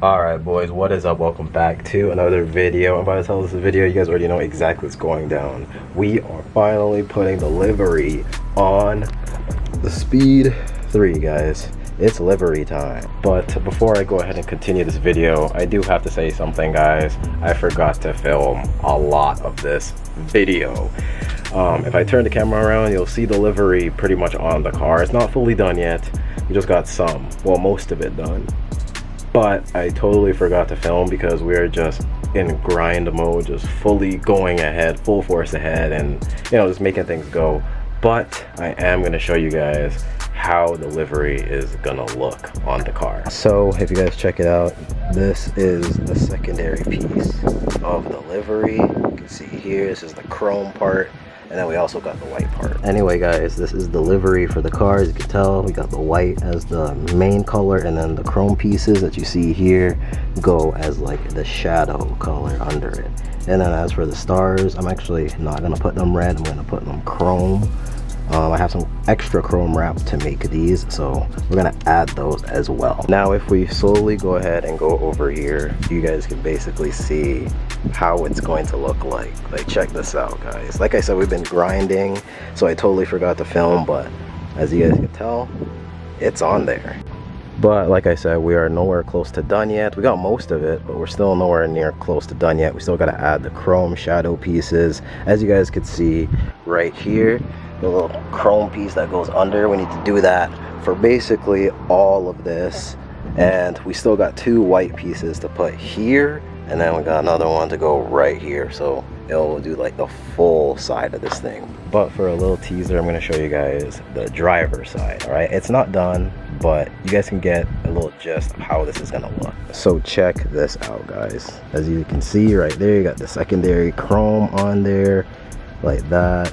Alright boys, what is up? Welcome back to another video. And by the time this video, you guys already know exactly what's going down. We are finally putting the livery on the Speed 3, guys. It's livery time. But before I go ahead and continue this video, I do have to say something, guys. I forgot to film a lot of this video. If I turn the camera around, you'll see the livery pretty much on the car. It's not fully done yet. We just got most of it done. But I totally forgot to film because we are just in grind mode, just fully going ahead, full force ahead, and just making things go. But I am going to show you guys how the livery is gonna look on the car. So if you guys check it out, this is the secondary piece of the livery. You can see here, this is the chrome part, and then we also got the white part. Anyway guys, this is the livery for the car. As you can tell, we got the white as the main color, and then the chrome pieces that you see here go as like the shadow color under it. And then as for the stars, I'm actually not gonna put them red, I'm gonna put them chrome. I have some extra chrome wrap to make these, so we're gonna add those as well. Now if we slowly go ahead and go over here, you guys can basically see how it's going to look like. Like, check this out, guys. Like I said, we've been grinding, so I totally forgot to film, but as you guys can tell, it's on there. But like I said, we are nowhere close to done yet. We got most of it, but we're still nowhere near close to done yet. We still got to add the chrome shadow pieces. As you guys can see right here, the little chrome piece that goes under, we need to do that for basically all of this. And we still got two white pieces to put here, and then we got another one to go right here, so it'll do like the full side of this thing. But for a little teaser, I'm going to show you guys the driver side. All right, it's not done, but you guys can get a little gist of how this is going to look. So check this out, guys. As you can see right there, you got the secondary chrome on there like that.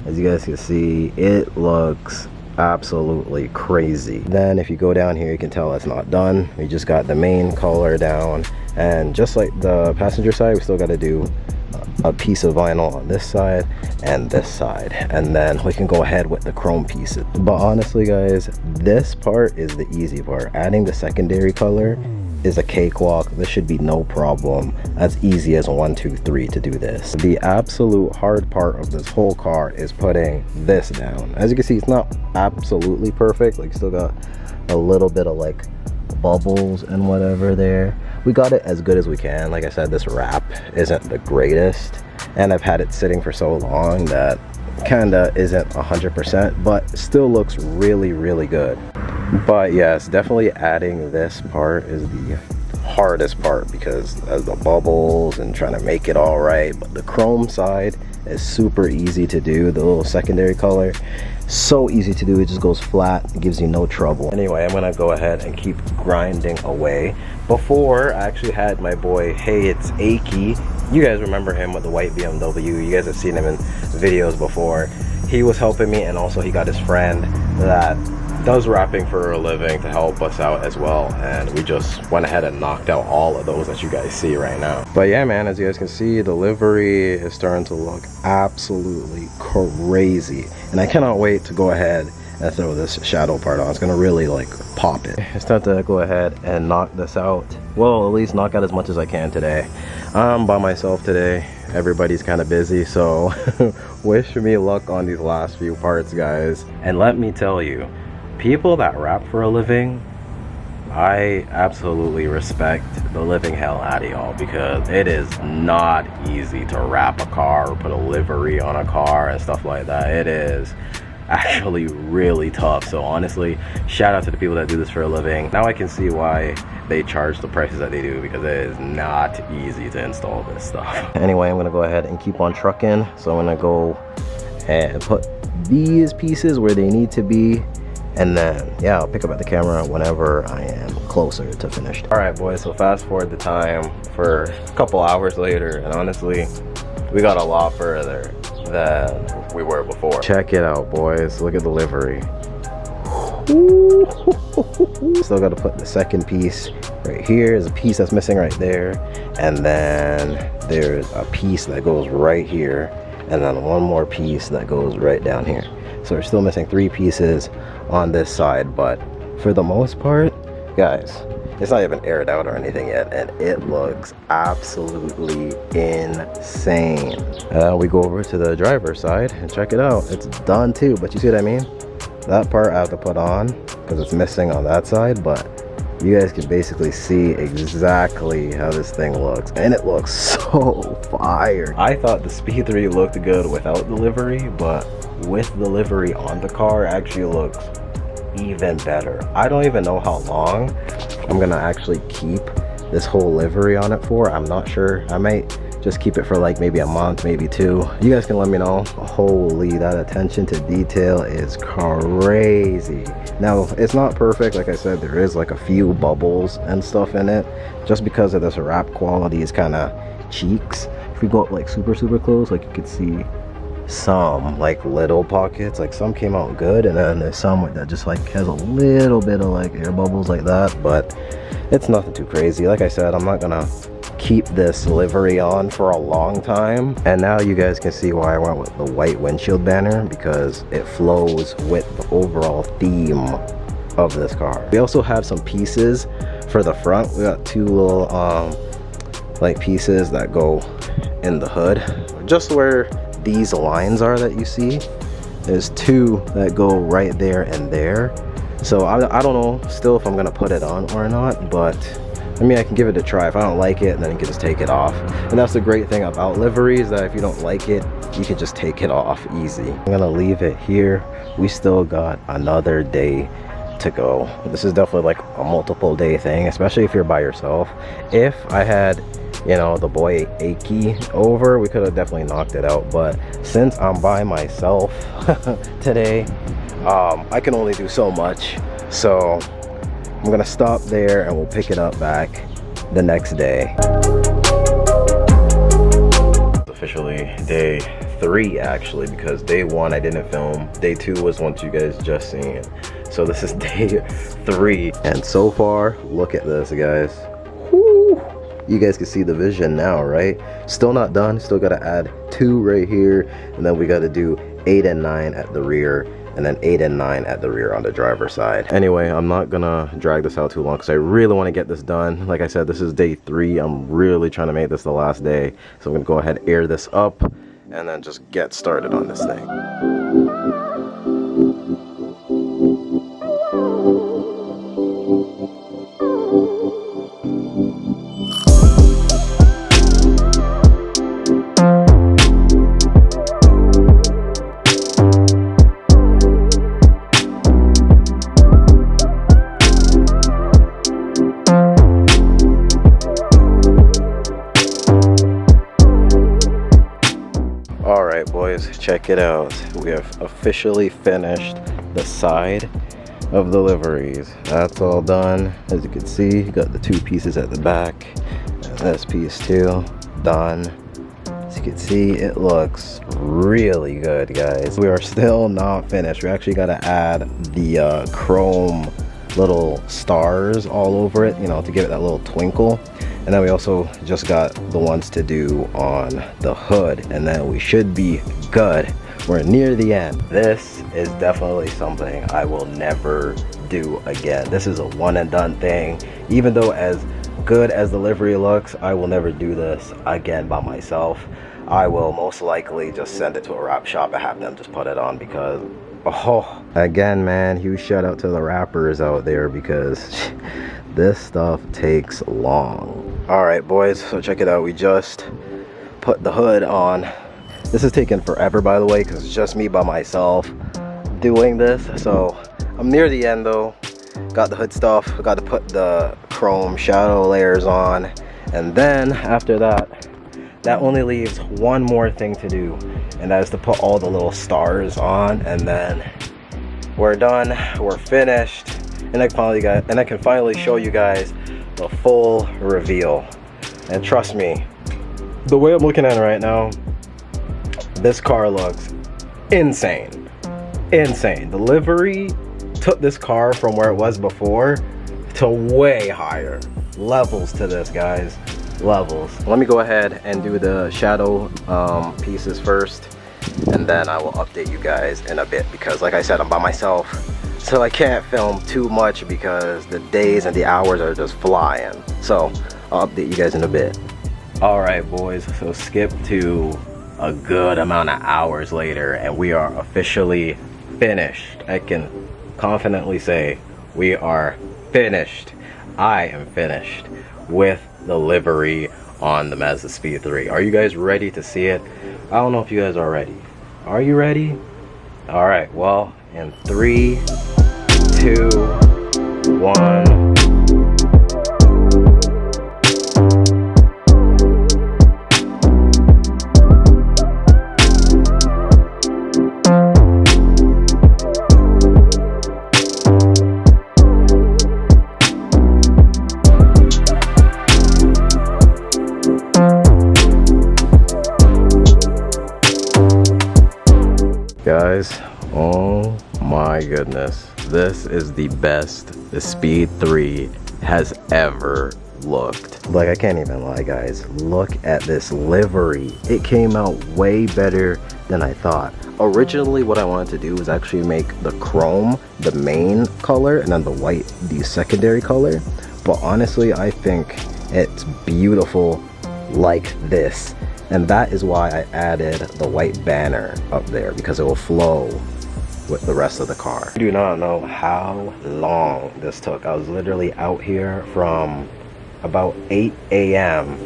As you guys can see, it looks absolutely crazy. Then if you go down here, you can tell it's not done. We just got the main color down, and just like the passenger side, we still got to do a piece of vinyl on this side and this side, and then we can go ahead with the chrome pieces. But honestly guys, this part is the easy part. Adding the secondary color is a cakewalk. This should be no problem. As easy as 1, 2, 3 to do this. The absolute hard part of this whole car is putting this down. As you can see, it's not absolutely perfect. Like, still got a little bit of like bubbles and whatever there. We got it as good as we can. Like I said, this wrap isn't the greatest, and I've had it sitting for so long that kinda isn't 100%, but still looks really, really good. But yes, definitely adding this part is the hardest part because of the bubbles and trying to make it all right. But the chrome side is super easy to do. The little secondary color, so easy to do. It just goes flat, it gives you no trouble. Anyway, I'm gonna go ahead and keep grinding away. Before, I actually had my boy, hey, it's Aki. You guys remember him with the white BMW. You guys have seen him in videos before. He was helping me, and also he got his friend that does wrapping for a living to help us out as well, and we just went ahead and knocked out all of those that you guys see right now. But yeah, man, as you guys can see, the livery is starting to look absolutely crazy, and I cannot wait to go ahead and throw this shadow part on. It's gonna really like pop it. It's time to go ahead and knock this out. Well, at least knock out as much as I can today. I'm by myself today. Everybody's kind of busy, so wish me luck on these last few parts, guys. And let me tell you, people that rap for a living, I absolutely respect the living hell out of y'all, because it is not easy to wrap a car or put a livery on a car and stuff like that. It is actually really tough. So honestly, shout out to the people that do this for a living. Now I can see why they charge the prices that they do, because it is not easy to install this stuff. Anyway, I'm gonna go ahead and keep on trucking. So I'm gonna go and put these pieces where they need to be, and then yeah, I'll pick up at the camera whenever I am closer to finished. All right boys, so fast forward the time for a couple hours later, and honestly we got a lot further than we were before. Check it out, boys. Look at the livery. Still got to put the second piece right here. There's a piece that's missing right there, and then there's a piece that goes right here, and then one more piece that goes right down here. So we're still missing 3 pieces on this side, but for the most part, guys, It's not even aired out or anything yet, and it looks absolutely insane. We go over to the driver's side and check it out. It's done too, but you see what I mean? That part I have to put on because it's missing on that side, but you guys can basically see exactly how this thing looks, and it looks so fire. I thought the Speed 3 looked good without the livery, but with the livery on the car, it actually looks even better. I don't even know how long I'm gonna actually keep this whole livery on it for. I'm not sure. I might just keep it for like maybe a month, maybe 2. You guys can let me know. Holy, that attention to detail is crazy. Now, it's not perfect. Like I said, there is like a few bubbles and stuff in it, just because of this wrap quality is kind of cheeks. If we go up like super close, like you could see some like little pockets, like some came out good, and then there's some that just like has a little bit of like air bubbles like that, but it's nothing too crazy. Like I said, I'm not gonna keep this livery on for a long time. And now you guys can see why I went with the white windshield banner, because it flows with the overall theme of this car. We also have some pieces for the front. We got 2 little like pieces that go in the hood, just where these lines are that you see. There's 2 that go right there and there. So I don't know still if I'm gonna put it on or not, but I mean, I can give it a try. If I don't like it, then you can just take it off. And that's the great thing about livery, is that if you don't like it, you can just take it off easy. I'm gonna leave it here. We still got another day to go. This is definitely like a multiple day thing, especially if you're by yourself. If I had, you know, the boy Aki over, we could have definitely knocked it out, but since I'm by myself today, I can only do so much. So I'm gonna stop there and we'll pick it up back the next day. It's officially day 3 actually, because day 1 I didn't film. Day 2 was one you guys just seen. So this is day 3, and so far, look at this, guys. Woo! You guys can see the vision now, right? Still not done. Still gotta add 2 right here, and then we gotta do 8 and 9 at the rear, and then 8 and 9 at the rear on the driver's side. Anyway, I'm not gonna drag this out too long because I really want to get this done. Like I said, this is day 3. I'm really trying to make this the last day, so I'm gonna go ahead and air this up and then just get started on this thing. Alright boys, check it out. We have officially finished the side of the liveries. That's all done. As you can see, you got the 2 pieces at the back, and this piece too, done. As you can see, it looks really good, guys. We are still not finished. We actually got to add the chrome little stars all over it, you know, to give it that little twinkle. And then we also just got the ones to do on the hood, and then we should be good. We're near the end. This is definitely something I will never do again. This is a one and done thing. Even though as good as the livery looks, I will never do this again by myself. I will most likely just send it to a wrap shop and have them just put it on, because oh, again, man, huge shout out to the wrappers out there, because this stuff takes long. All right boys, so check it out. We just put the hood on. This is taking forever, by the way, because it's just me by myself doing this. So I'm near the end though. Got the hood stuff. I got to put the chrome shadow layers on, and then after that, that only leaves one more thing to do, and that is to put all the little stars on, and then we're done. We're finished, and I can finally show you guys the full reveal. And trust me, the way I'm looking at it right now, this car looks insane. Insane. The livery took this car from where it was before to way higher levels to this, guys. Levels. Let me go ahead and do the shadow pieces first, and then I will update you guys in a bit, because like I said, I'm by myself, so I can't film too much because the days and the hours are just flying. So I'll update you guys in a bit. All right, boys, so skip to a good amount of hours later and we are officially finished. I can confidently say we are finished. I am finished with the livery on the MAZDASPEED3. Are you guys ready to see it? I don't know if you guys are ready. Are you ready? All right, well, in 3, 2, 1. Guys, oh my goodness, this is the best the Speed 3 has ever looked. Like, I can't even lie, guys. Look at this livery. It came out way better than I thought. Originally, what I wanted to do was actually make the chrome the main color and then the white the secondary color. But honestly, I think it's beautiful like this. And that is why I added the white banner up there, because it will flow with the rest of the car. I do not know how long this took. I was literally out here from about 8 a.m.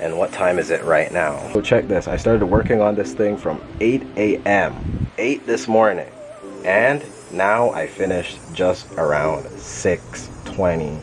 and what time is it right now? So check this. I started working on this thing from 8 a.m. 8 this morning. And now I finished just around 6:20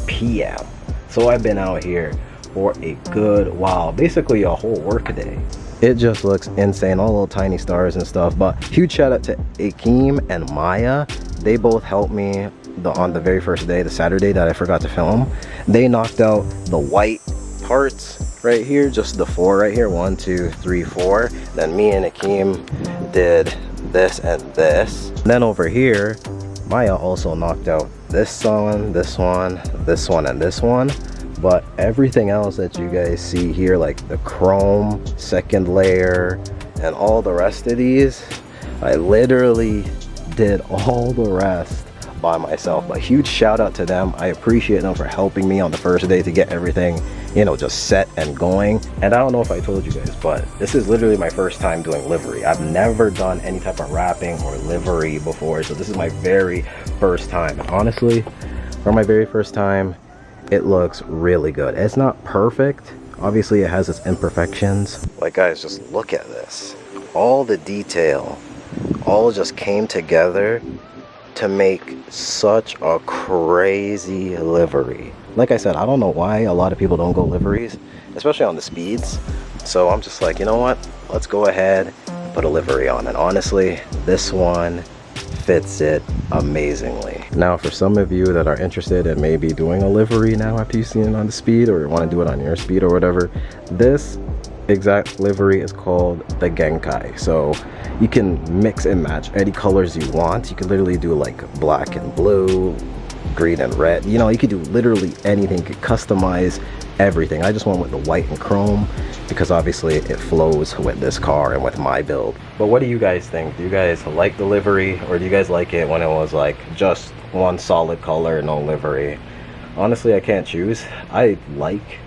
p.m. So I've been out here for a good while, basically a whole work day. It just looks insane, all little tiny stars and stuff. But huge shout out to Akeem and Maya. They both helped me on the very first day, the Saturday that I forgot to film. They knocked out the white parts right here, just the 4 right here, 1, 2, 3, 4. Then me and Akeem did this and this. And then over here, Maya also knocked out this one, this one, this one, and this one. But everything else that you guys see here, like the chrome second layer and all the rest of these, I literally did all the rest by myself. But huge shout out to them. I appreciate them for helping me on the first day to get everything, you know, just set and going. And I don't know if I told you guys, but this is literally my first time doing livery. I've never done any type of wrapping or livery before, so this is my very first time. And honestly, for my very first time, it looks really good. It's not perfect. Obviously, it has its imperfections. Like, guys, just look at this. All the detail, all just came together to make such a crazy livery. Like I said, I don't know why a lot of people don't go liveries, especially on the speeds. So I'm just like, you know what? Let's go ahead and put a livery on. And honestly, this one fits it amazingly. Now, for some of you that are interested in maybe doing a livery now after you've seen it on the speed, or want to do it on your speed or whatever, this exact livery is called the Genkai. So you can mix and match any colors you want. You can literally do like black and blue, green and red. You know, you could do literally anything. You could customize everything. I just went with the white and chrome because obviously it flows with this car and with my build. But what do you guys think? Do you guys like the livery, or do you guys like it when it was like just one solid color, no livery? Honestly, I can't choose. I like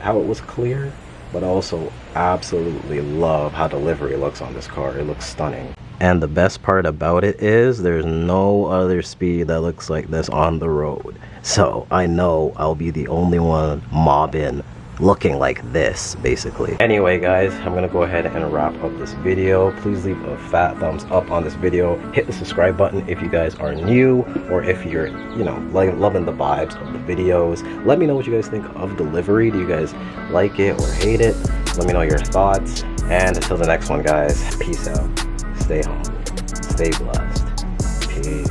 how it was clear, but also absolutely love how the livery looks on this car. It looks stunning. And the best part about it is there's no other speed that looks like this on the road. So I know I'll be the only one mobbing looking like this, basically. Anyway, guys, I'm gonna go ahead and wrap up this video. Please leave a fat thumbs up on this video. Hit the subscribe button if you guys are new, or if you're, you know, like loving the vibes of the videos. Let me know what you guys think of the livery. Do you guys like it or hate it? Let me know your thoughts. And until the next one, guys, peace out. Stay home. Stay blessed. Peace.